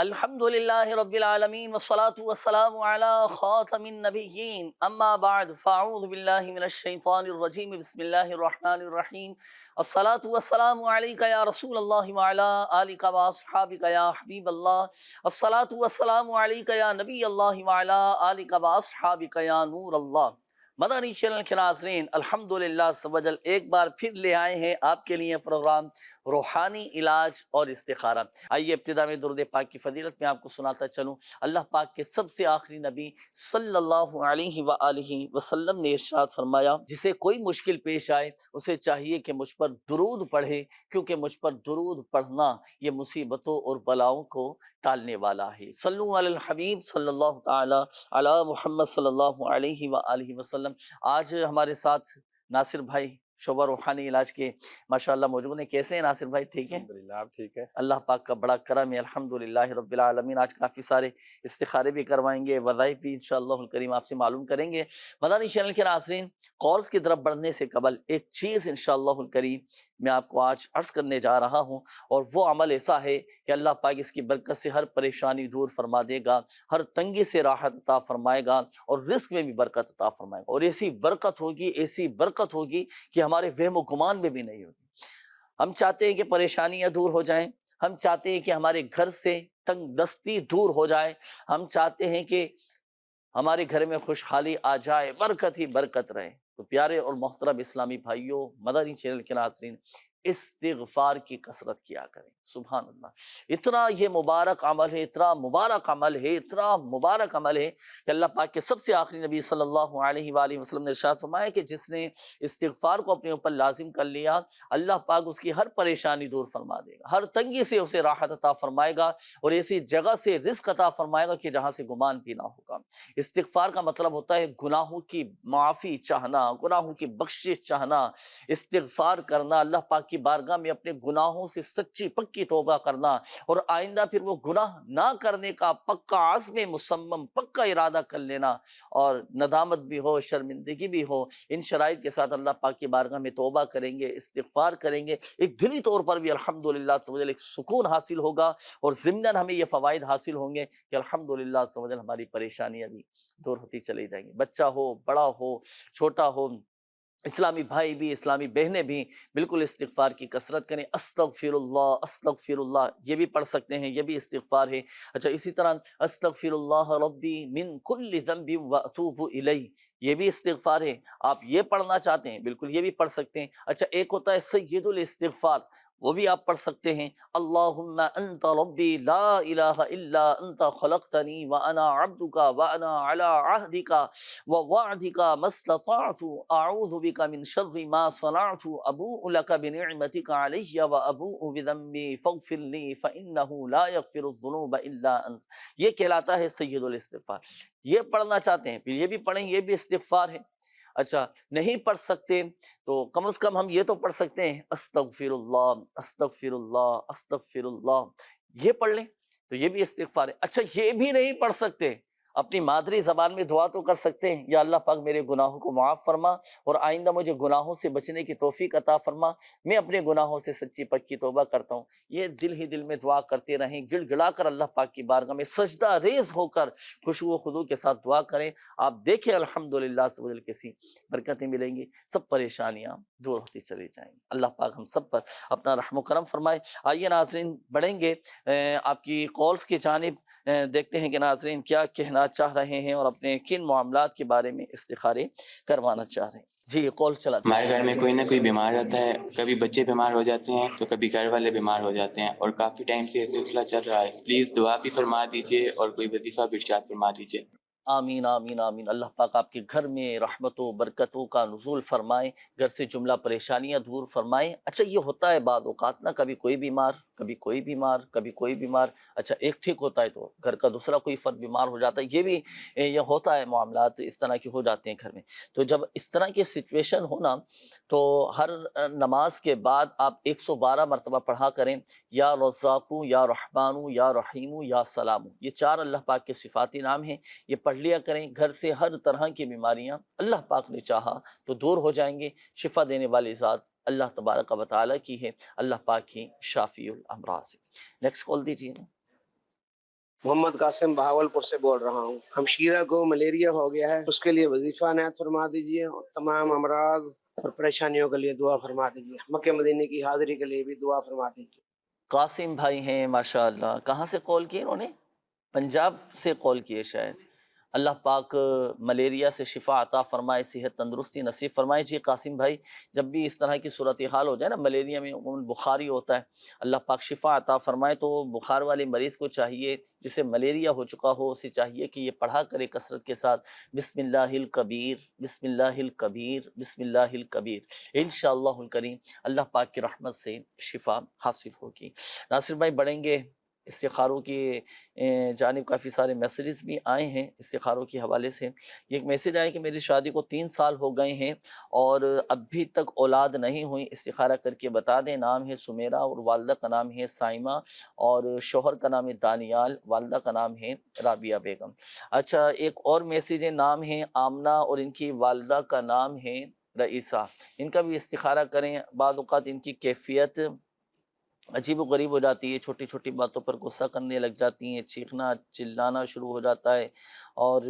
الحمد لله رب العالمين والصلاة والسلام على خاتم النبيين أما بعد فأعوذ بالله من الشيطان الرجيم بسم الله الرحمن الرحيم الصلاة والسلام عليك يا رسول الله وعلى آلك وأصحابك يا حبيب الله الصلاة والسلام عليك يا نبي الله وعلى آلك وأصحابك يا نور الله۔ مدنی چینل کے ناظرین، الحمدللہ سبجل ایک بار پھر لے آئے ہیں آپ کے لیے پروگرام روحانی علاج اور استخارہ۔ آئیے ابتدا میں درود پاک کی فضیلت میں آپ کو سناتا چلوں۔ اللہ پاک کے سب سے آخری نبی صلی اللہ علیہ وآلہ وسلم نے ارشاد فرمایا، جسے کوئی مشکل پیش آئے اسے چاہیے کہ مجھ پر درود پڑھے، کیونکہ مجھ پر درود پڑھنا یہ مصیبتوں اور بلاؤں کو ٹالنے والا ہے۔ صلو علی الحبیب صلی اللہ تعالی علی محمد صلی اللہ علیہ وآلہ وسلم۔ آج ہمارے ساتھ ناصر بھائی شعبہ روحانی علاج کے ماشاءاللہ موجود ہیں۔ کیسے ہیں ناصر بھائی؟ ٹھیک ہیں؟ الحمدللہ، آپ ٹھیک ہے؟ اللہ پاک کا بڑا کرم ہے، الحمدللہ رب العالمین۔ آج کافی سارے استخارے بھی کروائیں گے، وظائف بھی انشاءاللہ الکریم آپ سے معلوم کریں گے۔ مدنی چینل کے ناظرین، کالز کی طرف بڑھنے سے قبل ایک چیز انشاءاللہ الکریم میں آپ کو آج عرض کرنے جا رہا ہوں، اور وہ عمل ایسا ہے کہ اللہ پاک اس کی برکت سے ہر پریشانی دور فرما دے گا، ہر تنگی سے راحت عطا فرمائے گا، اور رزق میں بھی برکت عطا فرمائے گا، اور ایسی برکت ہوگی کہ ہمارے وہم و گمان میں بھی نہیں ہوگی۔ ہم چاہتے ہیں کہ پریشانیاں دور ہو جائیں، ہم چاہتے ہیں کہ ہمارے گھر سے تنگ دستی دور ہو جائے، ہم چاہتے ہیں کہ ہمارے گھر میں خوشحالی آ جائے، برکت ہی برکت رہے۔ تو پیارے اور محترم اسلامی بھائیوں، مدنی چینل کے ناظرین، استغفار کی کثرت کیا کریں۔ سبحان اللہ، اتنا یہ مبارک عمل ہے، اتنا مبارک عمل ہے کہ اللہ پاک کے سب سے آخری نبی صلی اللہ علیہ وآلہ وسلم نے ارشاد فرمایا کہ جس نے استغفار کو اپنے اوپر لازم کر لیا، اللہ پاک اس کی ہر پریشانی دور فرما دے گا، ہر تنگی سے اسے راحت عطا فرمائے گا، اور ایسی جگہ سے رزق عطا فرمائے گا کہ جہاں سے گمان بھی نہ ہوگا۔ استغفار کا مطلب ہوتا ہے گناہوں کی معافی چاہنا، گناہوں کی بخشش چاہنا، استغفار کرنا، اللہ پاک کی بارگاہ میں اپنے گناہوں سے سچی پکی توبہ کرنا، اور آئندہ پھر وہ گناہ نہ کرنے کا پکا عزم مصمم، پکا ارادہ کر لینا، اور ندامت بھی ہو، شرمندگی بھی ہو، ان شرائط کے ساتھ اللہ پاک کی بارگاہ میں توبہ کریں گے، استغفار کریں گے، ایک دلی طور پر بھی الحمدللہ ایک سکون حاصل ہوگا، اور ضمناً ہمیں یہ فوائد حاصل ہوں گے کہ الحمدللہ ہماری پریشانیاں بھی دور ہوتی چلی جائیں گی۔ بچہ ہو، بڑا ہو، چھوٹا ہو، اسلامی بھائی بھی، اسلامی بہنیں بھی، بالکل استغفار کی کثرت کریں۔ استغفر اللہ یہ بھی پڑھ سکتے ہیں، یہ بھی استغفار ہے۔ اچھا، اسی طرح استغفر اللہ ربی من کل ذنب واتوب الیہ، یہ بھی استغفار ہے۔ آپ یہ پڑھنا چاہتے ہیں، بالکل یہ بھی پڑھ سکتے ہیں۔ اچھا، ایک ہوتا ہے سید الاستغفار، وہ بھی آپ پڑھ سکتے ہیں۔ اللہم انت ربی لا الہ الا انت خلقتنی وانا عبدک وانا علی عہدک ووعدک ما استطعت اعوذ بک من شر ما صنعت ابوء لک بنعمتک علی وابوء بذنبی فاغفر لی فانہ لا یغفر الذنوب الا انت، یہ کہلاتا ہے سید الاستغفار۔ یہ پڑھنا چاہتے ہیں، پھر یہ بھی پڑھیں، یہ بھی استغفار ہے۔ اچھا، نہیں پڑھ سکتے تو کم از کم ہم یہ تو پڑھ سکتے ہیں استغفر اللہ، استغفر اللہ، استغفر اللہ، یہ پڑھ لیں تو یہ بھی استغفار ہے۔ اچھا، یہ بھی نہیں پڑھ سکتے، اپنی مادری زبان میں دعا تو کر سکتے ہیں، یا اللہ پاک میرے گناہوں کو معاف فرما، اور آئندہ مجھے گناہوں سے بچنے کی توفیق عطا فرما، میں اپنے گناہوں سے سچی پکی توبہ کرتا ہوں۔ یہ دل ہی دل میں دعا کرتے رہیں، گڑ گڑا کر اللہ پاک کی بارگاہ میں سجدہ ریز ہو کر خشوع و خضوع کے ساتھ دعا کریں۔ آپ دیکھیں الحمدللہ کیسی برکتیں ملیں گی، سب پریشانیاں دور ہوتی چلی جائیں گی۔ اللہ پاک ہم سب پر اپنا رحم و کرم فرمائے۔ آئیے ناظرین، بڑھیں گے آپ کی کالز کی جانب، دیکھتے ہیں کہ ناظرین کیا کہنا چاہ رہے ہیں اور اپنے کن معاملات کے بارے میں استخارے کروانا چاہ رہے ہیں۔ جی، کال چلا۔ ہمارے گھر میں کوئی نہ کوئی بیمار رہتا ہے، کبھی بچے بیمار ہو جاتے ہیں تو کبھی گھر والے بیمار ہو جاتے ہیں، اور کافی ٹائم سے یہ سلسلہ چل رہا ہے۔ پلیز دعا بھی فرما دیجیے اور کوئی وظیفہ بھی ارشاد فرما دیجیے۔ آمین آمین آمین۔ اللہ پاک آپ کے گھر میں رحمت و برکتوں کا نزول فرمائے، گھر سے جملہ پریشانیاں دور فرمائے۔ اچھا، یہ ہوتا ہے بعض اوقات نا، کبھی کوئی بیمار، کبھی کوئی بیمار، کبھی کوئی بیمار۔ اچھا، ایک ٹھیک ہوتا ہے تو گھر کا دوسرا کوئی فرد بیمار ہو جاتا ہے، یہ بھی یہ ہوتا ہے، معاملات اس طرح کے ہو جاتے ہیں گھر میں۔ تو جب اس طرح کی سچویشن ہونا، تو ہر نماز کے بعد آپ 112 مرتبہ پڑھا کریں، یا رزاقو، یا رحمانو، یا رحیمو، یا سلامو، یہ 4 اللہ پاک کے صفاتی نام ہیں، یہ پڑھ لیا کریں۔ گھر سے ہر طرح کی بیماریاں اللہ پاک نے چاہا تو دور ہو جائیں گے۔ شفا دینے والی ذات اللہ تبارک و تعالیٰ کی ہے، اللہ پاک کی شافی الامراض ہے۔ نیکسٹ کال دیجیے۔ محمد قاسم بہاولپور سے بول رہا ہوں. ہمشیرہ کو ملیریا ہو گیا ہے, اس کے لیے وظیفہ عنایت فرما دیجیے, اور تمام امراض اور پریشانیوں کے لیے دعا فرما دیجیے. مکہ مدینے کی حاضری کے لیے بھی دعا فرما دیجیے. قاسم بھائی ہیں ماشاء اللہ. کہاں سے کال کی انہوں نے؟ پنجاب سے کال کیے شاید. اللہ پاک ملیریا سے شفا عطا فرمائے, صحت تندرستی نصیب فرمائے. جی قاسم بھائی, جب بھی اس طرح کی صورتحال ہو جائے نا, ملیریا میں عموماً بخاری ہوتا ہے, اللہ پاک شفا عطا فرمائے. تو بخار والے مریض کو چاہیے, جسے ملیریا ہو چکا ہو, اسے چاہیے کہ یہ پڑھا کرے کثرت کے ساتھ, بسم اللہ الکبیر بسم اللہ الکبیر بسم اللہ الکبیر. انشاءاللہ الکریم اللہ پاک کی رحمت سے شفا حاصل ہوگی. ناصر بھائی بڑھیں گے. استخاروں کی جانب کافی سارے میسیجز بھی آئے ہیں استخاروں کے حوالے سے. یہ ایک میسیج آیا کہ میری شادی کو 3 سال ہو گئے ہیں اور ابھی تک اولاد نہیں ہوئی, استخارہ کر کے بتا دیں. نام ہے سمیرہ اور والدہ کا نام ہے سائمہ, اور شوہر کا نام ہے دانیال, والدہ کا نام ہے رابعہ بیگم. اچھا, ایک اور میسیج ہے, نام ہے آمنہ اور ان کی والدہ کا نام ہے رئیسہ. ان کا بھی استخارہ کریں. بعض اوقات ان کی کیفیت عجیب و غریب ہو جاتی ہے, چھوٹی چھوٹی باتوں پر غصہ کرنے لگ جاتی ہیں, چیخنا چلانا شروع ہو جاتا ہے. اور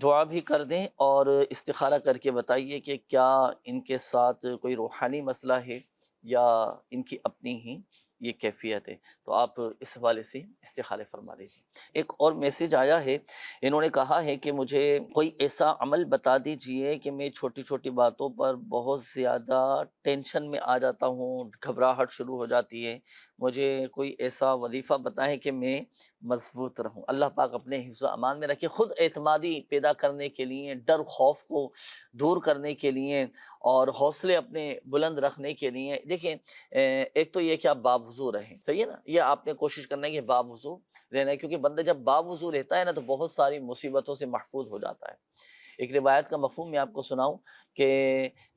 دعا بھی کر دیں اور استخارہ کر کے بتائیے کہ کیا ان کے ساتھ کوئی روحانی مسئلہ ہے یا ان کی اپنی ہی یہ کیفیت ہے. تو آپ اس حوالے سے استخارے فرما لیجیے. ایک اور میسیج آیا ہے, انہوں نے کہا ہے کہ مجھے کوئی ایسا عمل بتا دیجئے کہ میں چھوٹی چھوٹی باتوں پر بہت زیادہ ٹینشن میں آ جاتا ہوں, گھبراہٹ شروع ہو جاتی ہے. مجھے کوئی ایسا وظیفہ بتائیں کہ میں مضبوط رہوں. اللہ پاک اپنے حفظ و امان میں رکھے. خود اعتمادی پیدا کرنے کے لیے, ڈر خوف کو دور کرنے کے لیے اور حوصلے اپنے بلند رکھنے کے لیے, دیکھیں ایک تو یہ کہ آپ باوضو رہیں, صحیح ہے نا, یہ آپ نے کوشش کرنا ہے کہ باوضو رہنا ہے, کیونکہ بندہ جب باوضو رہتا ہے نا تو بہت ساری مصیبتوں سے محفوظ ہو جاتا ہے. ایک روایت کا مفہوم میں آپ کو سناؤں کہ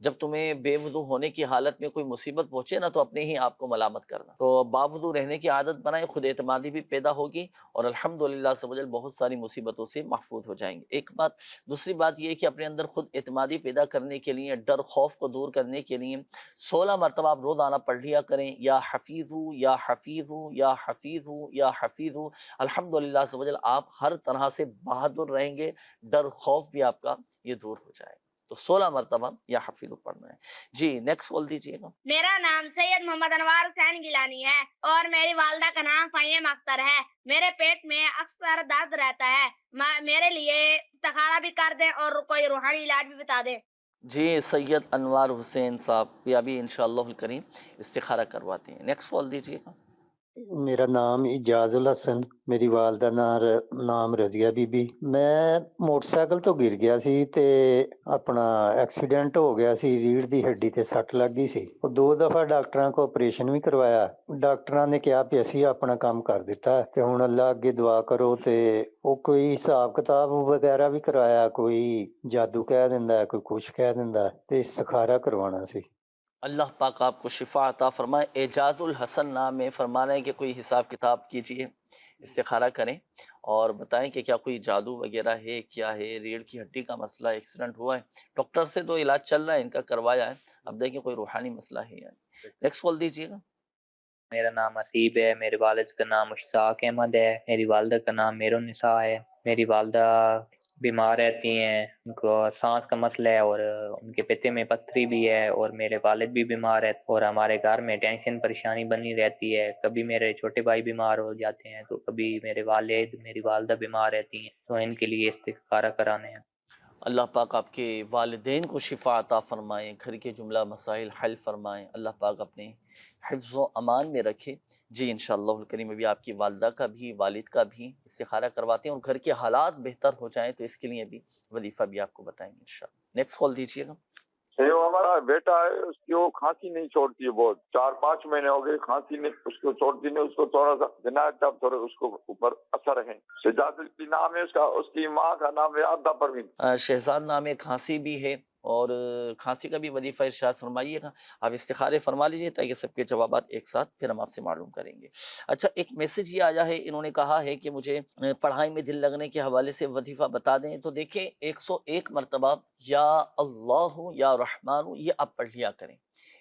جب تمہیں بے وضو ہونے کی حالت میں کوئی مصیبت پہنچے نا تو اپنے ہی آپ کو ملامت کرنا. تو باوضو رہنے کی عادت بنائیں, خود اعتمادی بھی پیدا ہوگی اور الحمدللہ سب وجل بہت ساری مصیبتوں سے محفوظ ہو جائیں گے. ایک بات. دوسری بات یہ کہ اپنے اندر خود اعتمادی پیدا کرنے کے لیے, ڈر خوف کو دور کرنے کے لیے 16 مرتبہ آپ روزانہ پڑھ لیا کریں, یا حفیظ یا حفیظ یا حفیظ یا حفیظ. الحمدللہ سب وجل آپ ہر طرح سے بہادر رہیں گے, ڈر خوف بھی آپ کا یہ دور ہو جائے. تو 16 مرتبہ یا حفیظ پڑھنا ہے. جی نیکسٹ کال دیجیے گا. میرا نام سید محمد انوار حسین گیلانی ہے اور میری والدہ کا نام فہیم اختر ہے. میرے پیٹ میں اکثر درد رہتا ہے. میرے لیے استخارہ بھی کر دیں اور کوئی روحانی علاج بھی بتا دیں. جی سید انوار حسین صاحب, یہ ابھی انشاءاللہ الکریم استخارہ کرواتے ہیں. نیکسٹ کال دیجیے گا. میرا نام اجاز الحسن, میری والدہ نام رضیہ بی بی. میں موٹر سائیکل تو گر گیا سی تے اپنا ایکسیڈنٹ ہو گیا سی, ریڑھ دی ہڈی تے سٹ لگ گئی سی. 2 دفعہ ڈاکٹراں کو آپریشن بھی کروایا. ڈاکٹراں نے کہا کہ اسی اپنا کام کر دیتا ہے تے ہن اللہ اگے دعا کرو. تے وہ کوئی حساب کتاب وغیرہ بھی کرایا, کوئی جادو کہہ دیندا ہے, کوئی کچھ کہہ دیندا ہے, تے استخارہ کروانا سی. اللہ پاک آپ کو شفا عطا فرمائے. اعجاز الحسن نام ہے, فرمانا ہے کہ کوئی حساب کتاب کیجئے, استخارہ کریں اور بتائیں کہ کیا کوئی جادو وغیرہ ہے, کیا ہے, ریڑھ کی ہڈی کا مسئلہ, ایکسیڈنٹ ہوا ہے, ڈاکٹر سے تو علاج چل رہا ہے, ان کا کروایا ہے, اب دیکھیں کوئی روحانی مسئلہ ہے یا نہیں. نیکسٹ کال دیجیے گا. میرا نام حسیب ہے. میرے والد کا نام مشتاق احمد ہے. میری والدہ کا نام میرن نساء ہے. میری والدہ بیمار رہتی ہیں, ان کو سانس کا مسئلہ ہے اور ان کے پیتے میں پتھری بھی ہے, اور میرے والد بھی بیمار ہے, اور ہمارے گھر میں ٹینشن پریشانی بنی رہتی ہے. کبھی میرے چھوٹے بھائی بیمار ہو جاتے ہیں, تو کبھی میرے والد میری والدہ بیمار رہتی ہیں, تو ان کے لیے استخارہ کرانے ہیں. اللہ پاک آپ کے والدین کو شفا عطا فرمائیں, گھر کے جملہ مسائل حل فرمائیں, اللہ پاک اپنے حفظ و امان میں رکھے. جی انشاءاللہ الکریم ابھی آپ کی والدہ کا بھی والد کا بھی استخارہ کرواتے ہیں, اور گھر کے حالات بہتر ہو جائیں تو اس کے لیے بھی وظیفہ بھی آپ کو بتائیں گے انشاءاللہ. نیکسٹ کال دیجیے گا. وہ ہمارا بیٹا ہے, اس کی وہ کھانسی نہیں چھوڑتی ہے, بہت 4-5 مہینے ہو گئے کھانسی نہیں اس کو چھوڑتی نہیں. اس کو تھوڑا سا جنایت کا تھوڑا اس کو اوپر اثر ہے. شہزاد کی نام ہے اس کا, اس کی ماں کا نام ہے عبدہ پروین. شہزاد نام ہے, کھانسی بھی ہے, اور کھانسی کا بھی وظیفہ ارشاد فرمائیے گا. آپ استخارے فرما لیجیے تاکہ سب کے جوابات ایک ساتھ پھر ہم آپ سے معلوم کریں گے. اچھا ایک میسج یہ آیا ہے, انہوں نے کہا ہے کہ مجھے پڑھائی میں دل لگنے کے حوالے سے وظیفہ بتا دیں. تو دیکھیں 101 مرتبہ یا اللہ یا رحمان یہ آپ پڑھ لیا کریں.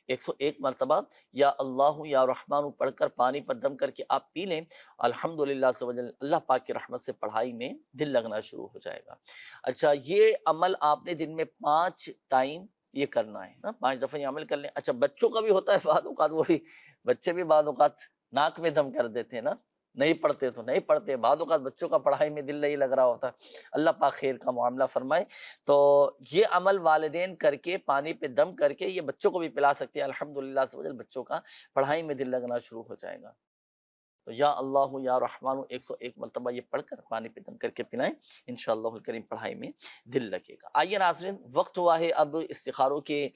101 مرتبہ یا اللہ یا رحمان پڑھ کر پانی پر دم کر کے آپ پی لیں، الحمدللہ سے وجل اللہ پاک کی رحمت سے پڑھائی میں دل لگنا شروع ہو جائے گا۔ اچھا، یہ عمل آپ نے دن میں 5 ٹائم یہ کرنا ہے نا، 5 دفعہ یہ عمل کر لیں۔ اچھا، بچوں کا بھی ہوتا ہے بعض اوقات، وہ بھی بچے بھی بعض اوقات ناک میں دم کر دیتے ہیں نا، نہیں پڑھتے تو نہیں پڑھتے، بعض اوقات بچوں کا پڑھائی میں دل نہیں لگ رہا ہوتا، اللہ پاک خیر کا معاملہ فرمائے۔ تو یہ عمل والدین کر کے پانی پہ دم کر کے یہ بچوں کو بھی پلا سکتے ہیں، الحمدللہ سے وجل بچوں کا پڑھائی میں دل لگنا شروع ہو جائے گا۔ تو یا اللہ یا رحمان 101 مرتبہ یہ پڑھ کر پانی پہ دم کر کے پلائیں، انشاءاللہ الکریم پڑھائی میں دل لگے گا۔ آئیے ناظرین، وقت ہوا ہے اب استخاروں کے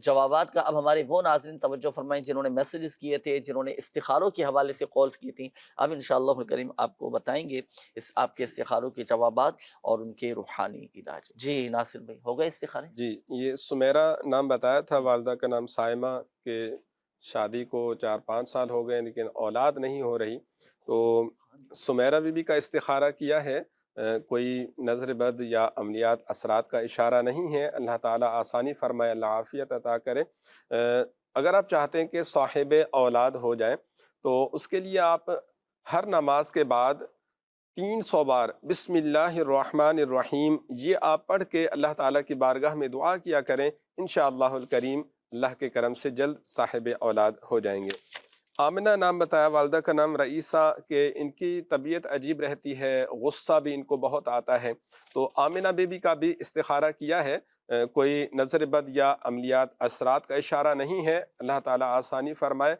جوابات کا۔ اب ہمارے وہ ناظرین توجہ فرمائیں جنہوں نے میسیجز کیے تھے، جنہوں نے استخاروں کے حوالے سے کالز کی تھیں، اب انشاءاللہ الکریم آپ کو بتائیں گے آپ کے استخاروں کے جوابات اور ان کے روحانی علاج۔ جی ناصر بھائی، ہو گئے استخارے؟ جی، یہ سمیرہ نام بتایا تھا، والدہ کا نام سائمہ، کے شادی کو 4-5 سال ہو گئے لیکن اولاد نہیں ہو رہی، تو سمیرہ بی بی کا استخارہ کیا ہے، کوئی نظر بد یا عملیات اثرات کا اشارہ نہیں ہے، اللہ تعالیٰ آسانی فرمائے، اللہ عافیت عطا کرے۔ اگر آپ چاہتے ہیں کہ صاحب اولاد ہو جائیں تو اس کے لیے آپ ہر نماز کے بعد 300 بار بسم اللہ الرحمن الرحیم یہ آپ پڑھ کے اللہ تعالیٰ کی بارگاہ میں دعا کیا کریں، انشاءاللہ الکریم اللہ کے کرم سے جلد صاحب اولاد ہو جائیں گے۔ آمنہ نام بتایا، والدہ کا نام رئیسہ، کہ ان کی طبیعت عجیب رہتی ہے، غصہ بھی ان کو بہت آتا ہے، تو آمنہ بی بی کا بھی استخارہ کیا ہے، کوئی نظر بد یا عملیات اثرات کا اشارہ نہیں ہے، اللہ تعالیٰ آسانی فرمائے۔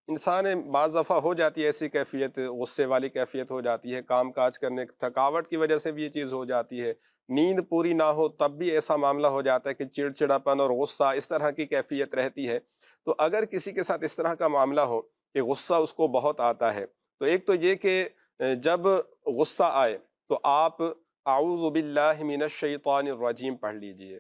انسان بعض دفعہ ہو جاتی ہے ایسی کیفیت، غصے والی کیفیت ہو جاتی ہے، کام کاج کرنے تھکاوٹ کی وجہ سے بھی یہ چیز ہو جاتی ہے، نیند پوری نہ ہو تب بھی ایسا معاملہ ہو جاتا ہے کہ چڑچڑاپن اور غصہ اس طرح کی کیفیت رہتی ہے۔ تو اگر کسی کے ساتھ اس طرح کا معاملہ ہو کہ غصہ اس کو بہت آتا ہے، تو ایک تو یہ کہ جب غصہ آئے تو آپ اعوذ باللہ من الشیطان الرجیم پڑھ لیجئے،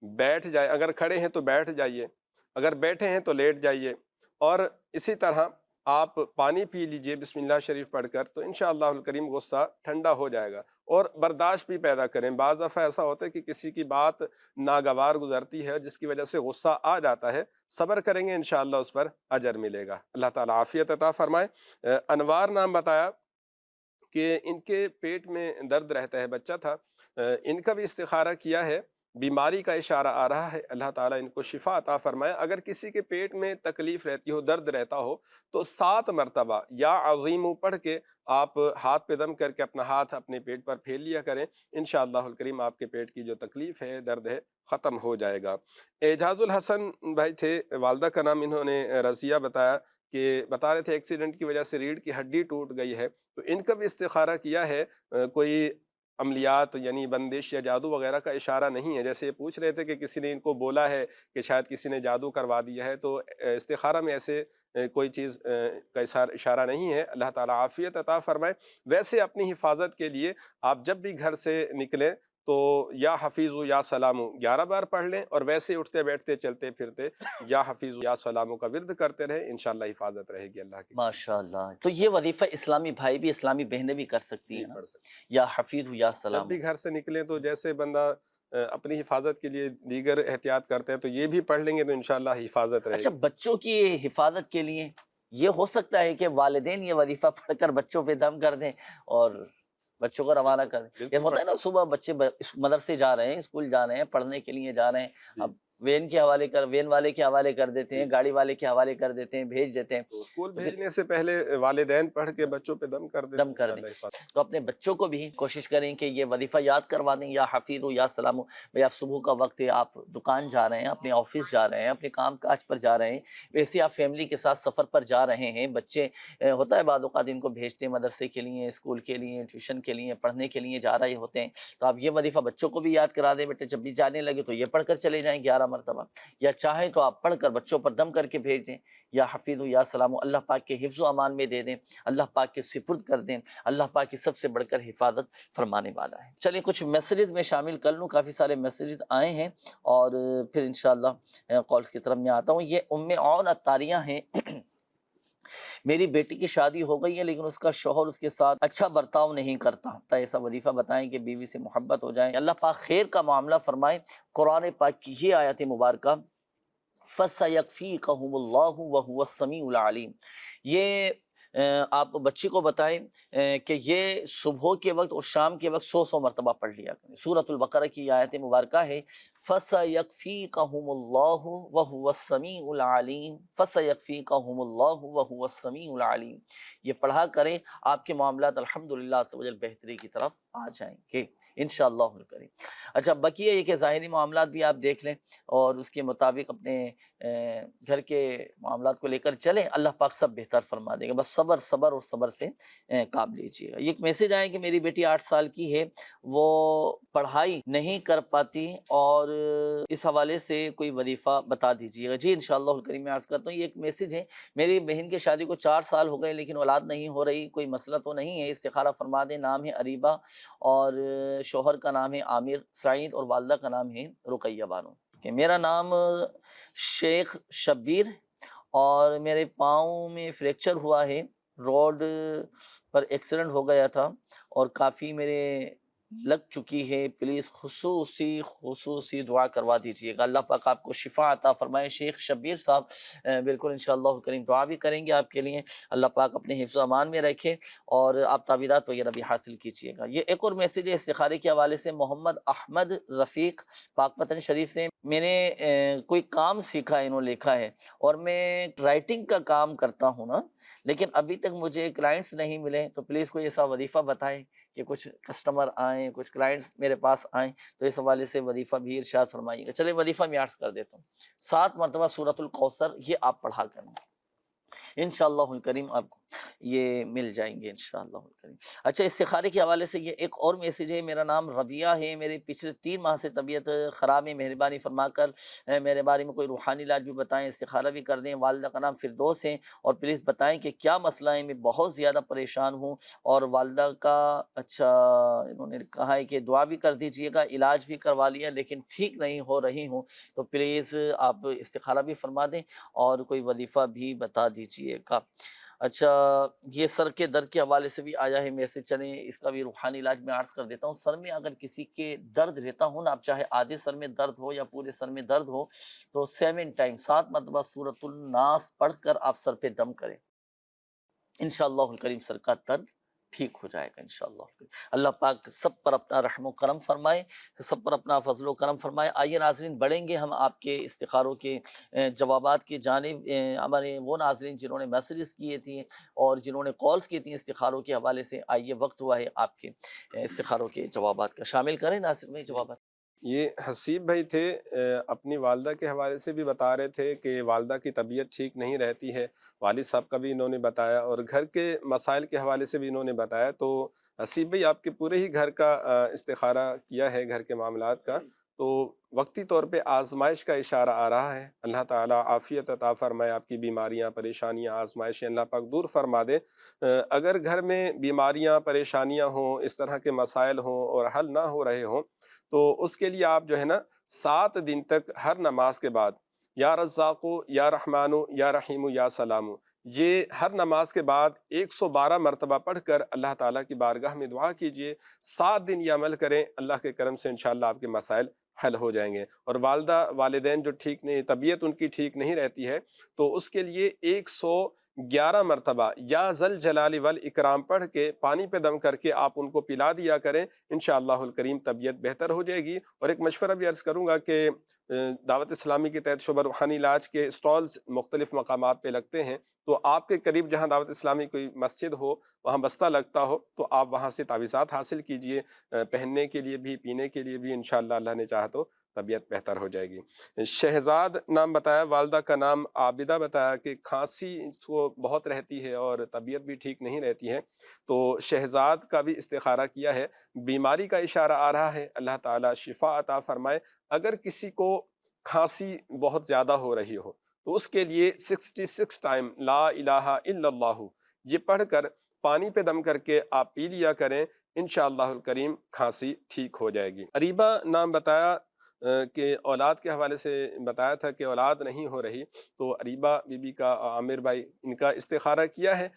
بیٹھ جائے، اگر کھڑے ہیں تو بیٹھ جائیے، اگر بیٹھے ہیں تو لیٹ جائیے، اور اسی طرح آپ پانی پی لیجئے بسم اللہ شریف پڑھ کر، تو انشاءاللہ الکریم غصہ ٹھنڈا ہو جائے گا۔ اور برداشت بھی پیدا کریں، بعض دفعہ ایسا ہوتا ہے کہ کسی کی بات ناگوار گزرتی ہے جس کی وجہ سے غصہ آ جاتا ہے، صبر کریں گے انشاءاللہ اس پر اجر ملے گا، اللہ تعالیٰ عافیت عطا فرمائے۔ انوار نام بتایا کہ ان کے پیٹ میں درد رہتا ہے، بچہ تھا، ان کا بھی استخارہ کیا ہے، بیماری کا اشارہ آ رہا ہے، اللہ تعالیٰ ان کو شفا عطا فرمائے۔ اگر کسی کے پیٹ میں تکلیف رہتی ہو، درد رہتا ہو، تو 7 مرتبہ یا عظیم پڑھ کے آپ ہاتھ پہ دم کر کے اپنا ہاتھ اپنے پیٹ پر پھیر لیا کریں، انشاءاللہ الکریم آپ کے پیٹ کی جو تکلیف ہے، درد ہے، ختم ہو جائے گا۔ اعجاز الحسن بھائی تھے، والدہ کا نام انہوں نے رضیہ بتایا، کہ بتا رہے تھے ایکسیڈنٹ کی وجہ سے ریڑھ کی ہڈی ٹوٹ گئی ہے، تو ان کا بھی استخارہ کیا ہے، کوئی عملیات یعنی بندش یا جادو وغیرہ کا اشارہ نہیں ہے۔ جیسے یہ پوچھ رہے تھے کہ کسی نے ان کو بولا ہے کہ شاید کسی نے جادو کروا دیا ہے، تو استخارہ میں ایسے کوئی چیز کا اشارہ نہیں ہے، اللہ تعالیٰ عافیت عطا فرمائے۔ ویسے اپنی حفاظت کے لیے آپ جب بھی گھر سے نکلیں تو یا حفیظ یا سلام 11 بار پڑھ لیں، اور ویسے اٹھتے بیٹھتے چلتے پھرتے یا حفیظ یا سلام کا ورد کرتے رہیں، انشاءاللہ حفاظت رہے گی اللہ کی۔ ماشاءاللہ، تو یہ وظیفہ اسلامی بھائی بھی، اسلامی بہنیں بھی کر سکتی ہیں نا؟ پڑھ سکتے یا حفیظ یا جب سلام۔ بھی گھر سے نکلیں تو جیسے بندہ اپنی حفاظت کے لیے دیگر احتیاط کرتے ہیں، تو یہ بھی پڑھ لیں گے تو انشاءاللہ حفاظت رہے اچھا، گی۔ بچوں کی حفاظت کے لیے یہ ہو سکتا ہے کہ والدین یہ وظیفہ پڑھ کر بچوں پہ دم کر دیں اور بچوں کو روانہ کر دیں؟ یہ بالکل ہوتا ہے نا، صبح بچے مدرسے جا رہے ہیں، اسکول جا رہے ہیں، پڑھنے کے لیے جا رہے ہیں، اب وین والے کے حوالے کر دیتے ہیں، گاڑی والے کے حوالے کر دیتے ہیں، بھیج دیتے ہیں، تو اسکول بھیجنے سے پہلے والدین پڑھ کے بچوں پہ دم کر دیں، دم کر دیں۔ انشاءاللہ حفاظت۔ تو اپنے بچوں کو بھی کوشش کریں کہ یہ وظیفہ یاد کروا دیں، یا حفیظ ہو یا سلام ہو۔ بھئی آپ صبح کا وقت ہے، آپ دکان جا رہے ہیں، اپنے آفس جا رہے ہیں، اپنے کام کاج پر جا رہے ہیں، ویسے آپ فیملی کے ساتھ سفر پر جا رہے ہیں، بچے ہوتا ہے بعض اوقات ان کو بھیجتے ہیں مدرسے کے لیے، اسکول کے لیے، ٹیوشن کے لیے، پڑھنے کے لیے جا رہے ہوتے ہیں، تو آپ یہ وظیفہ بچوں کو بھی یاد کرا دیں، بیٹے جب بھی جانے لگے تو یہ پڑھ کر چلے جائیں 11 مرتبہ، یا چاہیں تو آپ پڑھ کر بچوں پر دم کر کے بھیج دیں، یا حفیظ یا سلام، اللہ پاک کے حفظ و امان میں دے دیں، اللہ پاک کے سپرد کر دیں، اللہ پاک کی سب سے بڑھ کر حفاظت فرمانے والا ہے۔ چلیے کچھ میسیجز میں شامل کر لوں، کافی سارے میسیجز آئے ہیں، اور پھر انشاءاللہ کالز کی طرف میں آتا ہوں۔ یہ عون اتاریہ ہیں، میری بیٹی کی شادی ہو گئی ہے لیکن اس کا شوہر اس کے ساتھ اچھا برتاؤ نہیں کرتا، تو ایسا وظیفہ بتائیں کہ بیوی سے محبت ہو جائے، اللہ پاک خیر کا معاملہ فرمائے۔ قرآن پاک کی یہ آیت مبارکہ فَسَيَكْفِيكَهُمُ اللَّهُ وَهُوَ السَّمِيعُ الْعَلِيمُ. یہ آپ بچی کو بتائیں کہ یہ صبح کے وقت اور شام کے وقت 100 مرتبہ پڑھ لیا کریں. سورۃ البقرہ کی آیت مبارکہ ہے فَسَيَكْفِيكَهُمُ اللَّهُ وَهُوَ السَّمِيعُ الْعَلِيمُ. فَسَيَكْفِيكَهُمُ اللَّهُ وَهُوَ السَّمِيعُ الْعَلِيمُ. یہ پڑھا کریں، آپ کے معاملات الحمدللہ عز و جل بہتری کی طرف آ جائیں گے انشاءاللہ الکریم. اچھا بقیہ یہ کہ ظاہری معاملات بھی آپ دیکھ لیں اور اس کے مطابق اپنے گھر کے معاملات کو لے کر چلیں، اللہ پاک سب بہتر فرما دے گا. بس صبر اور صبر سے کام لیجیے گا. یہ ایک میسج آیا کہ میری بیٹی 8 سال کی ہے، وہ پڑھائی نہیں کر پاتی اور اس حوالے سے کوئی وظیفہ بتا دیجیے گا. جی انشاءاللہ الکریم میں عرض کرتا ہوں، یہ ایک میسج ہے. میری بہن کی شادی کو 4 سال ہو گئے لیکن اولاد نہیں ہو رہی، کوئی مسئلہ تو نہیں ہے، استخارہ فرما دیں. نام ہے اریبہ اور شوہر کا نام ہے عامر سعید اور والدہ کا نام ہے رقیہ بانو. کہ میرا نام شیخ شبیر اور میرے پاؤں میں فریکچر ہوا ہے، روڈ پر ایکسیڈنٹ ہو گیا تھا اور کافی میرے لگ چکی ہے، پلیز خصوصی دعا کروا دیجیے گا. اللہ پاک آپ کو شفا عطا فرمائے. شیخ شبیر صاحب بالکل انشاءاللہ کریم دعا بھی کریں گے آپ کے لیے، اللہ پاک اپنے حفظ و امان میں رکھے اور آپ تعویذات وغیرہ بھی حاصل کیجیے گا. یہ ایک اور میسیج ہے استخارے کے حوالے سے. محمد احمد رفیق پاک پتن شریف سے، میں نے کوئی کام سیکھا ہے، انہوں نے لکھا ہے، اور میں رائٹنگ کا کام کرتا ہوں نا، لیکن ابھی تک مجھے کلائنٹس نہیں ملے، تو پلیز کوئی ایسا وظیفہ بتائیں کہ کچھ کسٹمر آئیں، کچھ کلائنٹس میرے پاس آئیں، تو اس حوالے سے وظیفہ بھی ارشاد فرمائیے گا. چلے وظیفہ میں عرض کر دیتا ہوں. 7 مرتبہ سورۃ الکوثر یہ آپ پڑھا کریں، انشاءاللہ الکریم آپ کو یہ مل جائیں گے انشاءاللہ الکریم. اچھا استخارے کے حوالے سے یہ ایک اور میسیج ہے. میرا نام ربیہ ہے، میرے پچھلے 3 ماہ سے طبیعت خراب ہے، مہربانی فرما کر میرے بارے میں کوئی روحانی علاج بھی بتائیں، استخارہ بھی کر دیں. والدہ کا نام فردوس ہے اور پلیز بتائیں کہ کیا مسئلہ ہے، میں بہت زیادہ پریشان ہوں اور والدہ کا اچھا انہوں نے کہا ہے کہ دعا بھی کر دیجیے گا، علاج بھی کروا لیا لیکن ٹھیک نہیں ہو رہی ہوں، تو پلیز آپ استخارہ بھی فرما دیں اور کوئی وظیفہ بھی بتا دیجیے گا. اچھا یہ سر کے درد کے حوالے سے بھی آیا ہے میسج، چلیں اس کا بھی روحانی علاج میں عرض کر دیتا ہوں. سر میں اگر کسی کے درد رہتا ہو نا، آپ چاہے آدھے سر میں درد ہو یا پورے سر میں درد ہو، تو 7 مرتبہ سورۃ الناس پڑھ کر آپ سر پہ دم کریں، انشاءاللہ الکریم سر کا درد ٹھیک ہو جائے گا انشاءاللہ. اللہ پاک سب پر اپنا رحم و کرم فرمائے، سب پر اپنا فضل و کرم فرمائے. آئیے ناظرین بڑھیں گے ہم آپ کے استخاروں کے جوابات کی جانب. ہمارے وہ ناظرین جنہوں نے میسیجز کیے تھے اور جنہوں نے کالز کی تھیں استخاروں کے حوالے سے، آئیے وقت ہوا ہے آپ کے استخاروں کے جوابات کا. شامل کریں ناظرین میں جوابات. یہ حسیب بھائی تھے، اپنی والدہ کے حوالے سے بھی بتا رہے تھے کہ والدہ کی طبیعت ٹھیک نہیں رہتی ہے، والد صاحب کا بھی انہوں نے بتایا اور گھر کے مسائل کے حوالے سے بھی انہوں نے بتایا. تو حسیب بھائی آپ کے پورے ہی گھر کا استخارہ کیا ہے، گھر کے معاملات کا، تو وقتی طور پہ آزمائش کا اشارہ آ رہا ہے. اللہ تعالیٰ عافیت عطا فرمائے، آپ کی بیماریاں پریشانیاں آزمائشیں اللہ پاک دور فرما دے. اگر گھر میں بیماریاں پریشانیاں ہوں، اس طرح کے مسائل ہوں اور حل نہ ہو رہے ہوں، تو اس کے لیے آپ جو ہے نا 7 دن تک ہر نماز کے بعد یا رزاقو یا رحمانو یا رحیمو یا سلامو، یہ ہر نماز کے بعد 112 مرتبہ پڑھ کر اللہ تعالیٰ کی بارگاہ میں دعا کیجئے. 7 دن یہ عمل کریں، اللہ کے کرم سے انشاءاللہ آپ کے مسائل حل ہو جائیں گے. اور والدہ والدین جو ٹھیک نہیں، طبیعت ان کی ٹھیک نہیں رہتی ہے، تو اس کے لیے 111 مرتبہ یا ذل جلال والاکرام پڑھ کے پانی پہ دم کر کے آپ ان کو پلا دیا کریں، انشاءاللہ الکریم طبیعت بہتر ہو جائے گی. اور ایک مشورہ بھی عرض کروں گا کہ دعوت اسلامی کے تحت شعبہ روحانی علاج کے سٹالز مختلف مقامات پہ لگتے ہیں، تو آپ کے قریب جہاں دعوت اسلامی کوئی مسجد ہو، وہاں بستہ لگتا ہو، تو آپ وہاں سے تعویذات حاصل کیجئے، پہننے کے لیے بھی پینے کے لیے بھی، انشاءاللہ اللہ نے چاہا تو طبیعت بہتر ہو جائے گی. شہزاد نام بتایا، والدہ کا نام عابدہ بتایا کہ کھانسی اس کو بہت رہتی ہے اور طبیعت بھی ٹھیک نہیں رہتی ہے. تو شہزاد کا بھی استخارہ کیا ہے، بیماری کا اشارہ آ رہا ہے، اللہ تعالیٰ شفا عطا فرمائے. اگر کسی کو کھانسی بہت زیادہ ہو رہی ہو تو اس کے لیے 66 ٹائم لا الہ الا اللہ یہ پڑھ کر پانی پہ دم کر کے آپ پی لیا کریں، انشاءاللہ الکریم کھانسی ٹھیک ہو جائے گی. اریبہ نام بتایا کہ اولاد کے حوالے سے بتایا تھا کہ اولاد نہیں ہو رہی، تو اریبہ بی بی کا عامر بھائی ان کا استخارہ کیا ہے.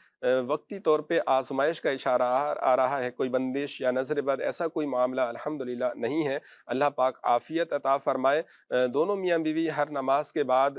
وقتی طور پہ آزمائش کا اشارہ آ رہا ہے، کوئی بندش یا نظر بد ایسا کوئی معاملہ الحمدللہ نہیں ہے. اللہ پاک عافیت عطا فرمائے. دونوں میاں بیوی ہر نماز کے بعد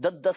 10-10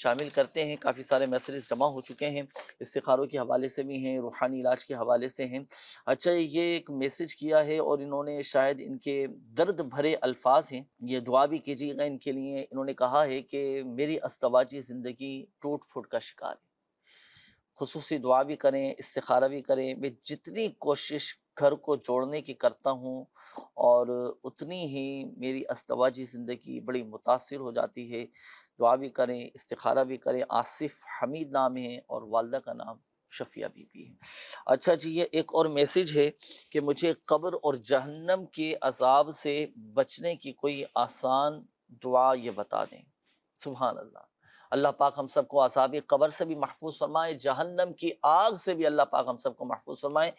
شامل کرتے ہیں. کافی سارے میسیجز جمع ہو چکے ہیں، استخاروں کے حوالے سے بھی ہیں، روحانی علاج کے حوالے سے ہیں. اچھا یہ ایک میسیج کیا ہے اور انہوں نے شاید ان کے درد بھرے الفاظ ہیں، یہ دعا بھی کیجیے گا ان کے لیے. انہوں نے کہا ہے کہ میری ازدواجی زندگی ٹوٹ پھوٹ کا شکار ہے. خصوصی دعا بھی کریں، استخارہ بھی کریں. میں جتنی کوشش گھر کو جوڑنے کی کرتا ہوں اور اتنی ہی میری ازدواجی زندگی بڑی متاثر ہو جاتی ہے. دعا بھی کریں، استخارہ بھی کریں. آصف حمید نام ہے اور والدہ کا نام شفیہ بی بی ہے. اچھا جی یہ ایک اور میسیج ہے کہ مجھے قبر اور جہنم کے عذاب سے بچنے کی کوئی آسان دعا یہ بتا دیں. سبحان اللہ. اللہ پاک ہم سب کو عذاب قبر سے بھی محفوظ فرمائے، جہنم کی آگ سے بھی اللہ پاک ہم سب کو محفوظ فرمائے.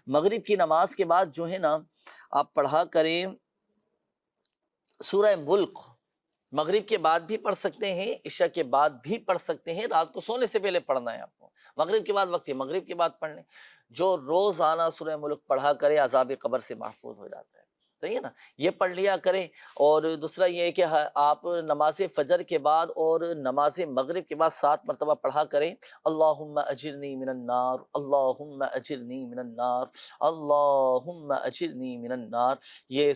مغرب کی نماز کے بعد جو ہے نا آپ پڑھا کریں سورہ ملک. مغرب کے بعد بھی پڑھ سکتے ہیں، عشاء کے بعد بھی پڑھ سکتے ہیں. رات کو سونے سے پہلے پڑھنا ہے آپ کو. مغرب کے بعد وقت ہے، مغرب کے بعد پڑھ لیں. جو روزانہ سورہ ملک پڑھا کرے عذاب قبر سے محفوظ ہو جاتا ہے. صحیح ہے نا، یہ پڑھ لیا کریں. اور دوسرا یہ ہے کہ آپ نماز فجر کے بعد اور نماز مغرب کے بعد 7 مرتبہ پڑھا کریں اللہم اجرنی من النار، اللہم اجرنی من النار، اللہم اجرنی من النار. یہ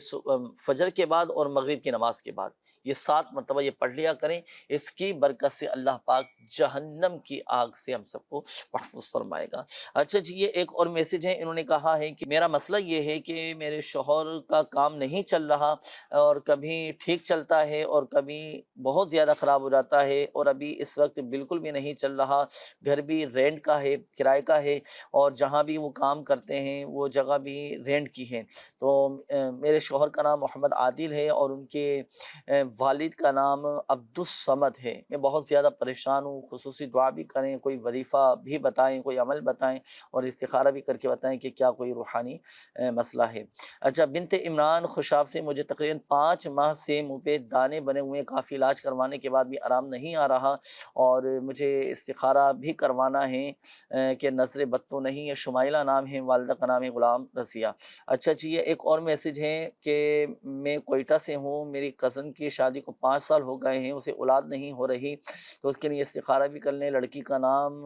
فجر کے بعد اور مغرب کی نماز کے بعد یہ 7 مرتبہ یہ پڑھ لیا کریں. اس کی برکت سے اللہ پاک جہنم کی آگ سے ہم سب کو محفوظ فرمائے گا. اچھا جی یہ ایک اور میسیج ہے. انہوں نے کہا ہے کہ میرا مسئلہ یہ ہے کہ میرے شوہر کا کام نہیں چل رہا اور کبھی ٹھیک چلتا ہے اور کبھی بہت زیادہ خراب ہو جاتا ہے، اور ابھی اس وقت بالکل بھی نہیں چل رہا. گھر بھی رینٹ کا ہے، کرائے کا ہے، اور جہاں بھی وہ کام کرتے ہیں وہ جگہ بھی رینٹ کی ہے. تو میرے شوہر کا نام محمد عادل ہے اور ان کے والد کا نام عبدالصمد ہے. میں بہت زیادہ پریشان ہوں. خصوصی دعا بھی کریں، کوئی وظیفہ بھی بتائیں، کوئی عمل بتائیں اور استخارہ بھی کر کے بتائیں کہ کیا کوئی روحانی مسئلہ ہے. اچھا بنت عمران خوشاب سے مجھے تقریباً 5 ماہ سے منہ پہ دانے بنے ہوئے، کافی علاج کروانے کے بعد بھی آرام نہیں آ رہا اور مجھے استخارہ بھی کروانا ہے کہ نظر بد تو نہیں ہے. شمائلہ نام ہے، والدہ کا نام ہے غلام رضیہ. اچھا جی یہ ایک اور میسیج ہے کہ میں کوئٹہ سے ہوں، میری کزن کی شادی کو 5 سال ہو گئے ہیں، اسے اولاد نہیں ہو رہی، تو اس کے لیے استخارہ بھی کر لیں. لڑکی کا نام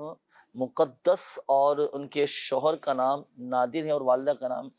مقدس اور ان کے شوہر کا نام نادر ہے اور والدہ کا نام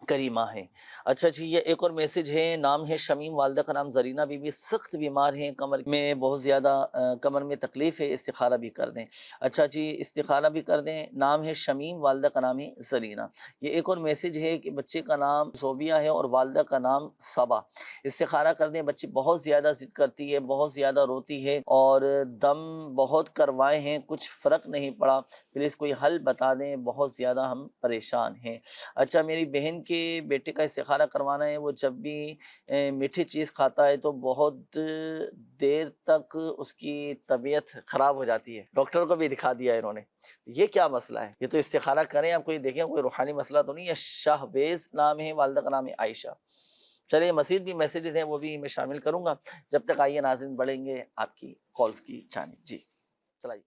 کریمہ ہے. اچھا جی یہ ایک اور میسیج ہے. نام ہے شمیم، والدہ کا نام زرینہ بی بی، سخت بیمار ہیں، کمر میں بہت زیادہ کمر میں تکلیف ہے، استخارہ بھی کر دیں. اچھا جی استخارہ بھی کر دیں. نام ہے شمیم، والدہ کا نام ہے زرینہ. یہ ایک اور میسیج ہے کہ بچے کا نام زوبیہ ہے اور والدہ کا نام صبا. استخارہ کر دیں. بچی بہت زیادہ ضد کرتی ہے، بہت زیادہ روتی ہے اور دم بہت کروائے ہیں، کچھ فرق نہیں پڑا. پلیز کوئی حل بتا دیں، بہت زیادہ ہم پریشان ہیں. اچھا میری بہن کے بیٹے کا استخارہ کروانا ہے. وہ جب بھی میٹھی چیز کھاتا ہے تو بہت دیر تک اس کی طبیعت خراب ہو جاتی ہے. ڈاکٹر کو بھی دکھا دیا ہے انہوں نے. یہ کیا مسئلہ ہے؟ یہ تو استخارہ کریں آپ، کوئی دیکھیں کوئی روحانی مسئلہ تو نہیں ہے. شاہبیز نام ہے، والدہ کا نام ہے عائشہ. چلیے مزید بھی میسیجز ہیں وہ بھی میں شامل کروں گا. جب تک آئیے ناظرین بڑھیں گے آپ کی کالز کی جانب. جی چلائیے.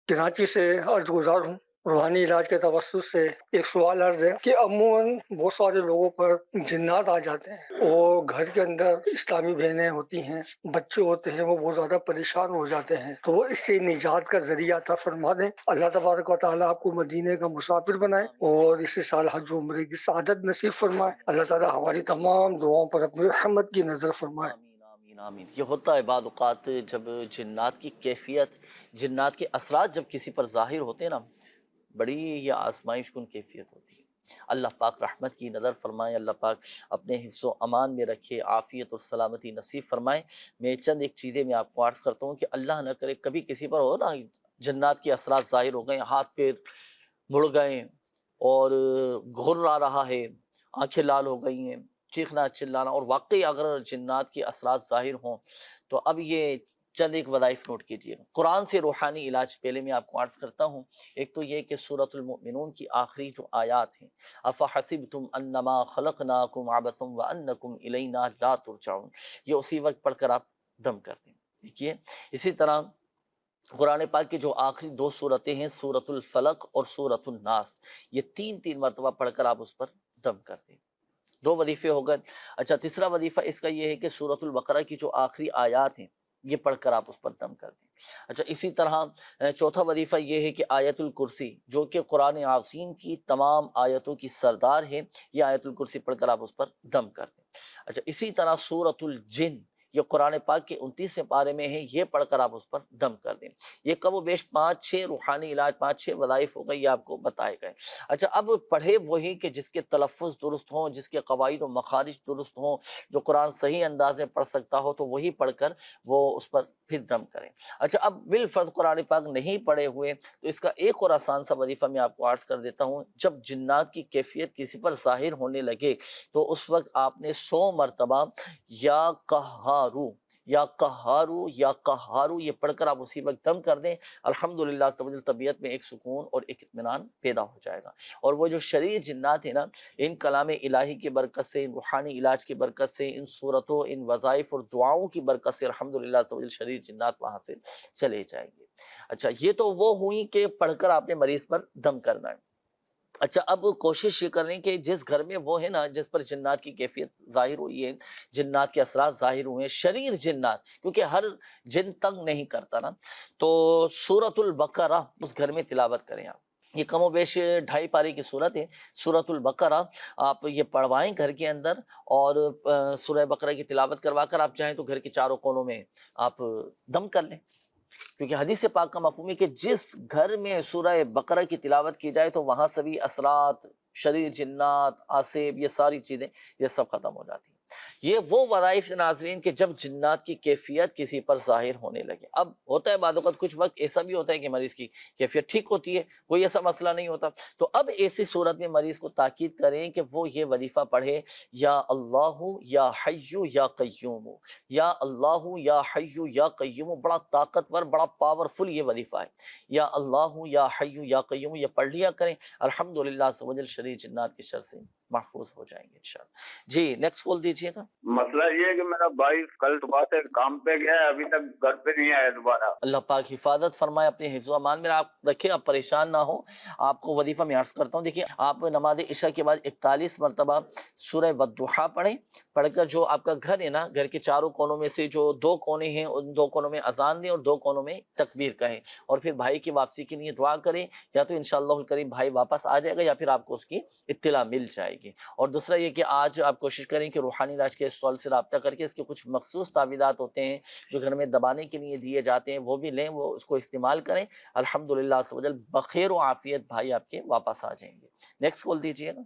کراچی سے عرض گزار ہوں. روحانی علاج کے توسط سے ایک سوال عرض ہے کہ عموماً بہت سارے لوگوں پر جنات آ جاتے ہیں اور گھر کے اندر اسلامی بہنیں ہوتی ہیں، بچے ہوتے ہیں، وہ بہت زیادہ پریشان ہو جاتے ہیں، تو وہ اس سے نجات کا ذریعہ عطا فرما دیں. اللہ تبارک و تعالیٰ آپ کو مدینے کا مسافر بنائے اور اسی سال حج و عمرے کی سعادت نصیب فرمائے. اللہ تعالیٰ ہماری تمام دعاؤں پر اپنی رحمت کی نظر فرمائے. آمین. یہ ہوتا ہے بعض اوقات جب جنات کی کیفیت، جنات کے اثرات جب کسی پر ظاہر ہوتے ہیں نا، بڑی یہ آزمائش کن کیفیت ہوتی ہے. اللہ پاک رحمت کی نظر فرمائے، اللہ پاک اپنے حفظ و امان میں رکھے، عافیت اور سلامتی نصیب فرمائے. میں چند ایک چیزیں میں آپ کو عرض کرتا ہوں کہ اللہ نہ کرے کبھی کسی پر ہو نا جنات کے اثرات ظاہر ہو گئے، ہاتھ پیر مڑ گئے اور گھر آ رہا ہے، آنکھیں لال ہو گئی ہیں، چیخنا چلانا، اور واقعی اگر جنات کے اثرات ظاہر ہوں تو اب یہ چند ایک وظائف نوٹ کیجیے. قرآن سے روحانی علاج پہلے میں آپ کو عرض کرتا ہوں. ایک تو یہ کہ سورۃ المؤمنون کی آخری جو آیات ہیں، افحسبتم انما خلقناکم عبثا وانکم الینا لا ترجعون، یہ اسی وقت پڑھ کر آپ دم کر دیں. دیکھیے اسی طرح قرآن پاک کی جو آخری 2 صورتیں ہیں، سورۃ الفلق اور سورۃ الناس، یہ 3 مرتبہ پڑھ کر آپ اس پر دم کر دیں. 2 وظیفے ہو گئے. اچھا تیسرا وظیفہ اس کا یہ ہے کہ سورۃ البقرہ کی جو آخری آیات ہیں یہ پڑھ کر آپ اس پر دم کر دیں۔ اچھا اسی طرح چوتھا وظیفہ یہ ہے کہ آیت الکرسی جو کہ قرآن عظیم کی تمام آیتوں کی سردار ہے، یہ آیت الکرسی پڑھ کر آپ اس پر دم کر دیں۔ اچھا اسی طرح سورۃ الجن یہ قرآن پاک کے 29ویں پارے میں ہے، یہ پڑھ کر آپ اس پر دم کر دیں۔ یہ کم و بیش 5-6 روحانی علاج، 5-6 وظائف ہو گئے، یہ آپ کو بتائے گئے۔ اچھا اب پڑھے وہی کہ جس کے تلفظ درست ہوں، جس کے قواعد و مخارج درست ہوں، جو قرآن صحیح انداز میں پڑھ سکتا ہو تو وہی پڑھ کر وہ اس پر پھر دم کریں۔ اچھا اب بالفرض قرآن پاک نہیں پڑھے ہوئے تو اس کا ایک اور آسان سا وظیفہ میں آپ کو عرض کر دیتا ہوں۔ جب جنات کی کیفیت کسی پر ظاہر ہونے لگے تو اس وقت آپ نے 100 مرتبہ یا قہارو یا قہارو یا قہارو یہ پڑھ کر آپ اسی وقت دم کر دیں۔ الحمدللہ طبیعت میں ایک سکون اور ایک اطمینان پیدا ہو جائے گا۔ اور وہ جو شریر جنات ہیں نا، ان کلام الہی کی برکت سے، ان روحانی علاج کی برکت سے، ان صورتوں، ان وظائف اور دعاؤں کی برکت سے الحمدللہ شریر جنات وہاں سے چلے جائیں گے۔ اچھا یہ تو وہ ہوئی کہ پڑھ کر آپ نے مریض پر دم کرنا ہے۔ اچھا اب کوشش یہ کریں کہ جس گھر میں وہ ہے نا جس پر جنات کی کیفیت ظاہر ہوئی ہے، جنات کے اثرات ظاہر ہوئے ہیں، شریر جنات، کیونکہ ہر جن تنگ نہیں کرتا نا، تو سورۃ البقرہ اس گھر میں تلاوت کریں آپ۔ یہ کم و بیش 2.5 پارے کی صورت ہے، سورۃ البقرہ آپ یہ پڑھوائیں گھر کے اندر، اور سورہ بقرہ کی تلاوت کروا کر آپ چاہیں تو گھر کے چاروں کونوں میں آپ دم کر لیں، کیونکہ حدیث پاک کا مفہوم ہے کہ جس گھر میں سورہ بقرہ کی تلاوت کی جائے تو وہاں سبھی اثرات، شریر جنات، آسیب، یہ ساری چیزیں یہ سب ختم ہو جاتی ہیں۔ یہ وہ وظائف ناظرین کہ جب جنات کی کیفیت کسی پر ظاہر ہونے لگے۔ اب ہوتا ہے بعض اوقات کچھ وقت ایسا بھی ہوتا ہے کہ مریض کی کیفیت ٹھیک ہوتی ہے، کوئی ایسا مسئلہ نہیں ہوتا، تو اب ایسی صورت میں مریض کو تاکید کریں کہ وہ یہ وظیفہ پڑھے، یا اللہ یا حی یا قیوم، یا اللہ یا حی یا قیوم۔ بڑا طاقتور، بڑا پاورفل یہ وظیفہ ہے، یا اللہ یا حی یا قیوم، یہ پڑھ لیا کریں، الحمدللہ شریر جنات کے شر سے محفوظ ہو جائیں گے انشاءاللہ۔ جی نیکسٹ کال دیجیے گا۔ مسئلہ یہ ہے کہ میرا بھائی کل صبح سے کام پہ گیا ہے، ابھی تک گھر پہ نہیں آیا دوبارہ۔ اللہ پاک حفاظت فرمائے، اپنے حفظ و امان میں آپ رکھیں، آپ پریشان نہ ہو۔ آپ کو وظیفہ میں عرض کرتا ہوں، دیکھیے آپ نماز عشاء کے بعد 41 مرتبہ سورہ والضحیٰ پڑھیں، پڑھ کر جو آپ کا گھر ہے نا، گھر کے چاروں کونوں میں سے جو 2 کونے ہیں ان 2 کونوں میں اذان دیں اور 2 کونوں میں تکبیر کہیں، اور پھر بھائی کی واپسی کے لیے دعا کریں، یا تو انشاءاللہ الکریم بھائی واپس آ جائے گا یا پھر آپ کو اس کی اطلاع مل جائے گی۔ اور دوسرا یہ کہ آج آپ کوشش کریں کہ روحانی علاج کے اسٹال سے رابطہ کر کے اس کے کچھ مخصوص تعویذات ہوتے ہیں جو گھر میں دبانے کے لیے دیے جاتے ہیں، وہ بھی لیں، وہ اس کو استعمال کریں، الحمدللہ بخیر و عافیت بھائی آپ کے واپس آ جائیں گے۔ نیکسٹ کال دیجیے گا۔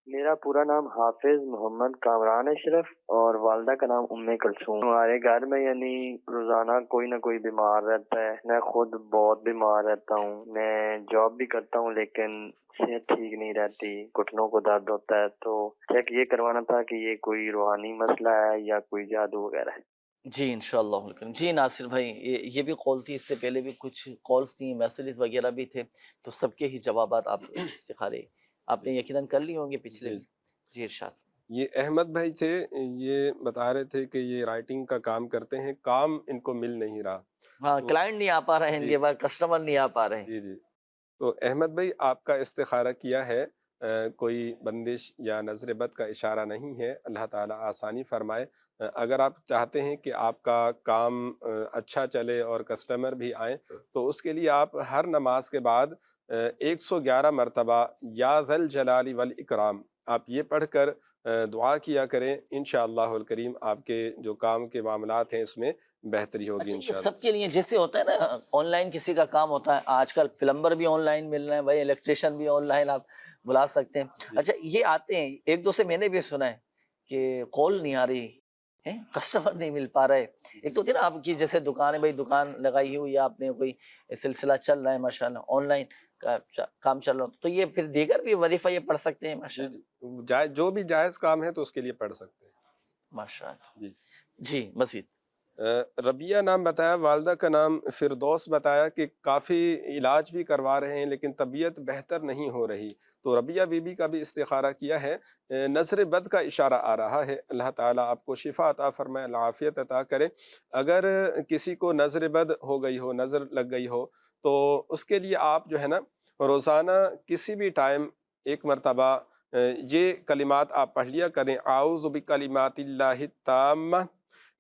میرا پورا نام حافظ محمد کامران اشرف اور والدہ کا نام ام کلثوم۔ ہمارے گھر میں یعنی روزانہ کوئی نہ کوئی بیمار رہتا ہے، میں خود بہت بیمار رہتا ہوں، میں جاب بھی کرتا ہوں لیکن صحت ٹھیک نہیں رہتی، گھٹنوں کو درد ہوتا ہے، تو چیک یہ کروانا تھا کہ یہ کوئی روحانی مسئلہ ہے یا کوئی جادو وغیرہ ہے۔ جی انشاءاللہ۔ جی ناصر بھائی یہ بھی کال تھی، اس سے پہلے بھی کچھ کالز تھیں، میسیجز وغیرہ بھی تھے، تو سب کے ہی جوابات آپ استخارے آپ نے یقیناً کر لی ہوں گے پچھلے۔ جی ارشاد۔ یہ احمد بھائی تھے، یہ بتا رہے تھے کہ یہ رائٹنگ کا کام کرتے ہیں، کام ان کو مل نہیں رہا، ہاں کلائنٹ نہیں آ پا رہے ہیں، یہ بار کسٹمر نہیں آ پا رہے ہیں۔ جی جی، تو احمد بھائی آپ کا استخارہ کیا ہے، کوئی بندش یا نظر بد کا اشارہ نہیں ہے، اللہ تعالیٰ آسانی فرمائے۔ اگر آپ چاہتے ہیں کہ آپ کا کام اچھا چلے اور کسٹمر بھی آئیں تو اس کے لیے آپ ہر نماز کے بعد 111 مرتبہ یا ذل جلال والاکرام آپ یہ پڑھ کر دعا کیا کریں، انشاءاللہ الکریم آپ کے جو کام کے معاملات ہیں اس میں بہتری ہوگی انشاءاللہ۔ سب کے لیے جیسے ہوتا ہے نا، آن لائن کسی کا کام ہوتا ہے، آج کل پلمبر بھی آن لائن مل رہے ہیں بھائی، الیکٹریشین بھی آن لائن آپ بلا سکتے ہیں۔ اچھا یہ آتے ہیں، ایک دو سے میں نے بھی سنا ہے کہ کال نہیں آ رہی ہے، کسٹمر نہیں مل پا رہے۔ ایک تو نا آپ کی جیسے دکان ہے بھائی، دکان لگائی ہوئی ہے آپ نے، کوئی سلسلہ چل رہا ہے ماشاءاللہ، آن لائن کام چل رہا ہو، تو یہ پھر دیگر بھی وظیفہ یہ پڑھ سکتے ہیں ماشاءاللہ۔ جو بھی جائز کام ہے تو اس کے لیے پڑھ سکتے ہیں ماشاءاللہ۔ جی جی مزید ربیہ نام بتایا، والدہ کا نام فردوس بتایا کہ کافی علاج بھی کروا رہے ہیں لیکن طبیعت بہتر نہیں ہو رہی، تو ربیہ بی بی کا بھی استخارہ کیا ہے، نظر بد کا اشارہ آ رہا ہے، اللہ تعالیٰ آپ کو شفا عطا فرمائے، عافیت عطا کرے۔ اگر کسی کو نظر بد ہو گئی ہو، نظر لگ گئی ہو، تو اس کے لیے آپ جو ہے نا روزانہ کسی بھی ٹائم 1 مرتبہ یہ کلمات آپ پڑھ لیا کریں، اعوذ بکلمات اللہ التامہ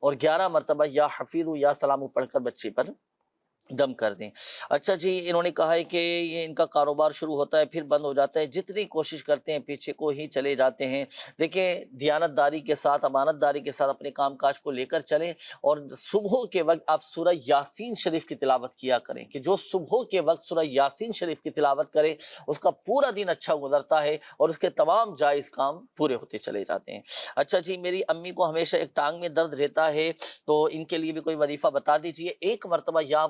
اور 11 مرتبہ یا حفیظ یا سلام پڑھ کر بچے پر دم کر دیں۔ اچھا جی، انہوں نے کہا ہے کہ یہ ان کا کاروبار شروع ہوتا ہے پھر بند ہو جاتا ہے، جتنی کوشش کرتے ہیں پیچھے کو ہی چلے جاتے ہیں۔ دیکھیں، دیانت داری کے ساتھ، امانت داری کے ساتھ اپنے کام کاج کو لے کر چلیں، اور صبح کے وقت آپ سورہ یاسین شریف کی تلاوت کیا کریں، کہ جو صبح کے وقت سورہ یاسین شریف کی تلاوت کرے اس کا پورا دن اچھا گزرتا ہے اور اس کے تمام جائز کام پورے ہوتے چلے جاتے ہیں۔ اچھا جی، میری امی کو ہمیشہ ایک ٹانگ میں درد رہتا ہے، تو ان کے لیے بھی کوئی وظیفہ بتا دیجئے۔ ایک مرتبہ یا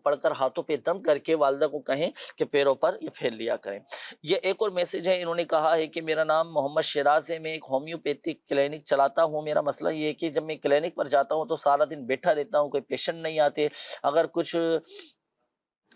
پڑھ کر ہاتھوں پہ دم کر کے والدہ کو کہیں کہ پیروں پر یہ پھیر لیا کریں۔ یہ ایک اور میسج ہے، انہوں نے کہا ہے کہ میرا نام محمد شیراز ہے، میں ایک ہومیوپیتھک کلینک چلاتا ہوں۔ میرا مسئلہ یہ ہے کہ جب میں کلینک پر جاتا ہوں تو سارا دن بیٹھا رہتا ہوں، کوئی پیشنٹ نہیں آتے۔ اگر کچھ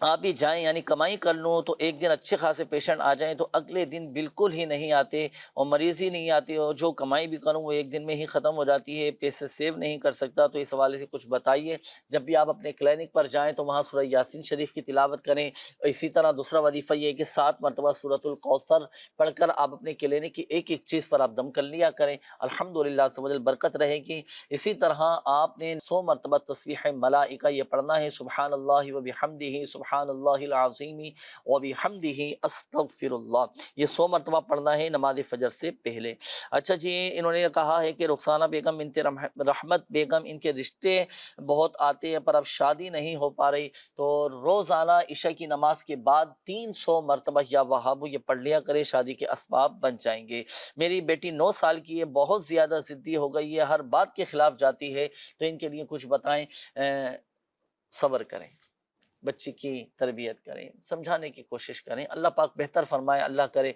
آپ ہی جائیں یعنی کمائی کر لوں تو ایک دن اچھے خاصے پیشنٹ آ جائیں تو اگلے دن بالکل ہی نہیں آتے، اور مریض ہی نہیں آتے، اور جو کمائی بھی کروں وہ ایک دن میں ہی ختم ہو جاتی ہے، پیسے سیو نہیں کر سکتا۔ تو اس حوالے سے کچھ بتائیے۔ جب بھی آپ اپنے کلینک پر جائیں تو وہاں سورہ یاسین شریف کی تلاوت کریں۔ اسی طرح دوسرا وظیفہ یہ ہے کہ 7 مرتبہ سورۃ الکوثر پڑھ کر آپ اپنے کلینک کی ایک ایک چیز پر آپ دم کر لیا کریں، الحمدللہ عز و جل برکت رہے گی۔ اسی طرح آپ نے 100 مرتبہ تسبیح ملائکہ یہ پڑھنا ہے، سبحان اللہ و بحمدہ سبحان اللہ العظیم و بحمدہ استغفر اللہ، یہ 100 مرتبہ پڑھنا ہے نماز فجر سے پہلے۔ اچھا جی، انہوں نے کہا ہے کہ رخسانہ بیگم بنت رحمت بیگم، ان کے رشتے بہت آتے ہیں پر اب شادی نہیں ہو پا رہی، تو روزانہ عشاء کی نماز کے بعد 300 مرتبہ یا وہابو یہ پڑھ لیا کرے، شادی کے اسباب بن جائیں گے۔ میری بیٹی 9 سال کی ہے، بہت زیادہ ضدی ہو گئی ہے، ہر بات کے خلاف جاتی ہے، تو ان کے لیے کچھ بتائیں۔ صبر کریں، بچی کی تربیت کریں، سمجھانے کی کوشش کریں، اللہ پاک بہتر فرمائے، اللہ کرے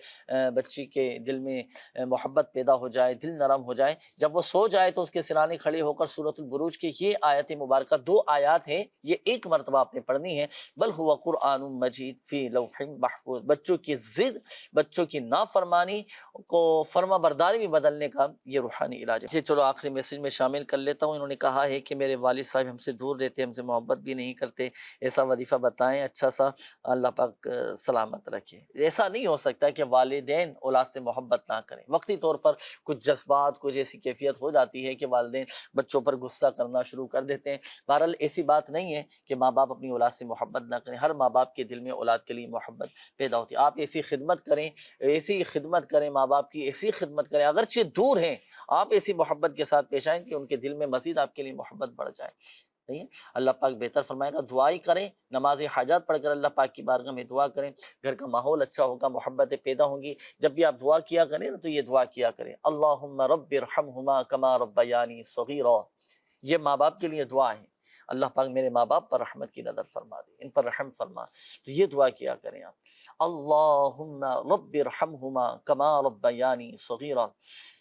بچی کے دل میں محبت پیدا ہو جائے، دل نرم ہو جائے۔ جب وہ سو جائے تو اس کے سرانے کھڑے ہو کر سورۃ البروج کی یہ آیت مبارکہ 2 آیات ہیں، یہ ایک مرتبہ آپ نے پڑھنی ہے، بل ہوا قرآن مجید فی لوح محفوظ۔ بچوں کی ضد، بچوں کی نافرمانی کو فرما برداری میں بدلنے کا یہ روحانی علاج ہے۔ چلو آخری میسج میں شامل کر لیتا ہوں۔ انہوں نے کہا ہے کہ میرے والد صاحب ہم سے دور رہتے، ہم سے محبت بھی نہیں کرتے، ایسا وظیفہ بتائیں اچھا سا، اللہ پاک سلامت رکھے۔ ایسا نہیں ہو سکتا کہ والدین اولاد سے محبت نہ کریں، وقتی طور پر کچھ جذبات، کچھ ایسی کیفیت ہو جاتی ہے کہ والدین بچوں پر غصہ کرنا شروع کر دیتے ہیں۔ بہرحال ایسی بات نہیں ہے کہ ماں باپ اپنی اولاد سے محبت نہ کریں، ہر ماں باپ کے دل میں اولاد کے لیے محبت پیدا ہوتی ہے۔ آپ ایسی خدمت کریں، ایسی خدمت کریں، ماں باپ کی ایسی خدمت کریں، اگرچہ دور ہیں آپ ایسی محبت کے ساتھ پیش آئیں کہ ان کے دل میں مزید آپ کے لیے محبت بڑھ جائے۔ نہیں ہے؟ اللہ پاک بہتر فرمائے گا۔ دعائی کریں، نماز حاجات پڑھ کر اللہ پاک کی بارگاہ میں دعا کریں، گھر کا ماحول اچھا ہوگا، محبتیں پیدا ہوں گی۔ جب بھی آپ دعا کیا کریں تو یہ دعا کیا کریں، اللہم رب ارحمہما کما ربیانی صغیرا۔ یہ ماں باپ کے لیے دعا ہے، اللہ پاک میرے ماں باپ پر رحمت کی نظر فرما دے، ان پر رحم فرما، تو یہ دعا کیا کریں آپ، اللہم رب ارحمہما کما ربیانی صغیرا۔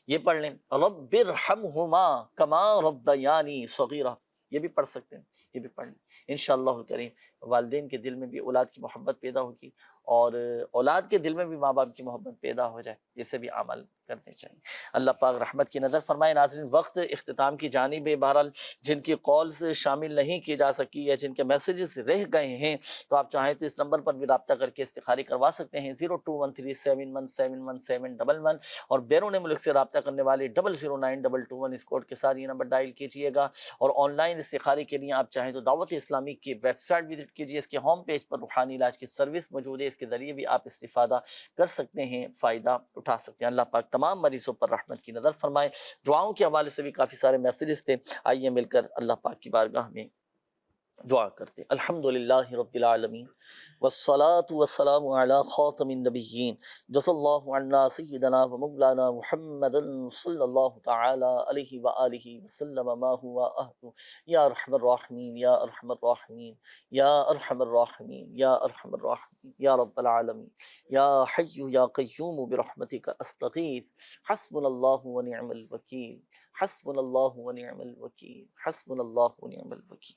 یہ پڑھ لیں، رب ارحمہما کما ربیانی صغیرا، یہ بھی پڑھ سکتے ہیں، یہ بھی پڑھ لیں۔ انشاءاللہ الکریم والدین کے دل میں بھی اولاد کی محبت پیدا ہوگی، اور اولاد کے دل میں بھی ماں باپ کی محبت پیدا ہو جائے، اسے بھی عمل کرنے چاہیے۔ اللہ پاک رحمت کی نظر فرمائے۔ ناظرین، وقت اختتام کی جانب ہے، بہرحال جن کی کالز شامل نہیں کی جا سکی یا جن کے میسیجز رہ گئے ہیں تو آپ چاہیں تو اس نمبر پر بھی رابطہ کر کے استخاری کروا سکتے ہیں، 0213717711 اور بیرون ملک سے رابطہ کرنے والے 009221 اس کوڈ کے ساتھ یہ نمبر ڈائل کیجئے گا۔ اور آن لائن استخاری کے لیے آپ چاہیں تو دعوت اسلامی کی ویب سائٹ وزٹ کیجئے، اس کے ہوم پیج پر روحانی علاج کی سروس موجود ہے، اس کے ذریعے بھی آپ استفادہ کر سکتے ہیں، فائدہ اٹھا سکتے ہیں۔ اللہ پاک تمام مریضوں پر رحمت کی نظر فرمائے۔ دعاؤں کے حوالے سے بھی کافی سارے میسیجز تھے، آئیے مل کر اللہ پاک کی بارگاہ میں دعا کرتے ہیں۔ الحمدللہ رب العالمین والصلاة والسلام علی خاتم النبیین، جزا اللہ عنا سیدنا و مولانا محمد صلی اللہ تعالی علیہ وآلہ وسلم ما هو اہل، یا ارحم الراحمین یا ارحم الراحمین یا ارحم الراحمین یا ارحم الراحمین یا رب العالمین، یا حی یا قیوم برحمتک استغیث، حسبنا اللہ ونعم الوکیل، حسبنا اللہ ونعم الوکیل، حسبنا اللہ ونعم الوکیل۔